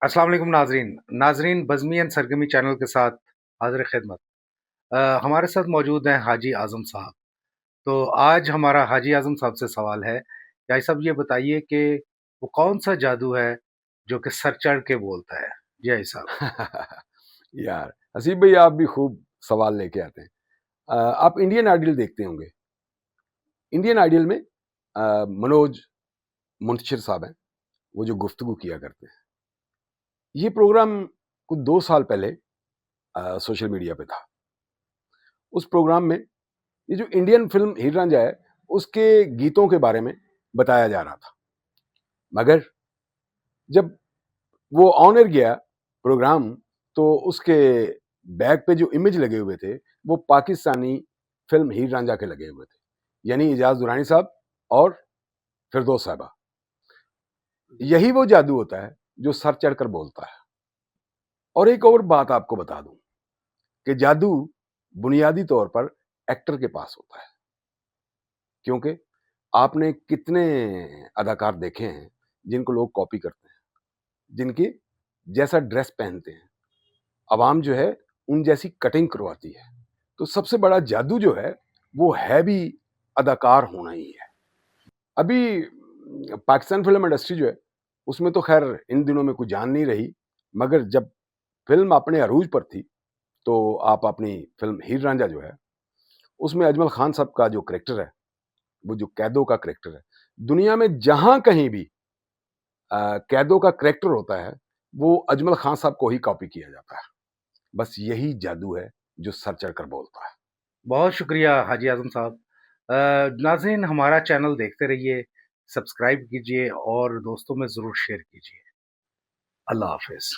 अस्सलाम वालेकुम नाजरीन बज़मी सरगमी चैनल के साथ हाजिर खिदमत। हमारे साथ मौजूद हैं हाजी आज़म साहब। तो आज हमारा हाजी आज़म साहब से सवाल है कि भाई साहब ये बताइए कि वो कौन सा जादू है जो कि सर चढ़ के बोलता है। जी भाई साहब। यार हसीब भाई, आप भी खूब सवाल लेके आते हैं। आप इंडियन आइडल देखते होंगे। इंडियन आइडल में मनोज मुंतशिर साहब हैं, वो जो गुफ्तगू किया करते हैं। ये प्रोग्राम कुछ 2 साल पहले सोशल मीडिया पे था। उस प्रोग्राम में ये जो इंडियन फिल्म हीर रांझा है, उसके गीतों के बारे में बताया जा रहा था। मगर जब वो ऑन एयर गया प्रोग्राम, तो उसके बैक पे जो इमेज लगे हुए थे वो पाकिस्तानी फिल्म हीर रांझा के लगे हुए थे, यानी इजाज दुरानी साहब और फिरदौस साहबा। यही वो जादू होता है जो सर चढ़कर बोलता है। और एक और बात आपको बता दूं कि जादू बुनियादी तौर पर एक्टर के पास होता है, क्योंकि आपने कितने अदाकार देखे हैं जिनको लोग कॉपी करते हैं, जिनके जैसा ड्रेस पहनते हैं, अवाम जो है उन जैसी कटिंग करवाती है। तो सबसे बड़ा जादू जो है वो है भी अदाकार होना ही है। अभी पाकिस्तान फिल्म इंडस्ट्री जो है उसमें तो खैर इन दिनों में कुछ जान नहीं रही, मगर जब फिल्म अपने अरूज पर थी तो आप अपनी फिल्म हीर रांझा जो है उसमें अजमल खान साहब का जो करेक्टर है, वो जो कैदों का करेक्टर है, दुनिया में जहां कहीं भी कैदों का करेक्टर होता है वो अजमल खान साहब को ही कॉपी किया जाता है। बस यही जादू है जो सर चढ़कर बोलता है। बहुत शुक्रिया हाजी आज़म साहब। नाजरीन हमारा चैनल देखते रहिए, सब्सक्राइब कीजिए और दोस्तों में ज़रूर शेयर कीजिए। अल्लाह हाफिज़।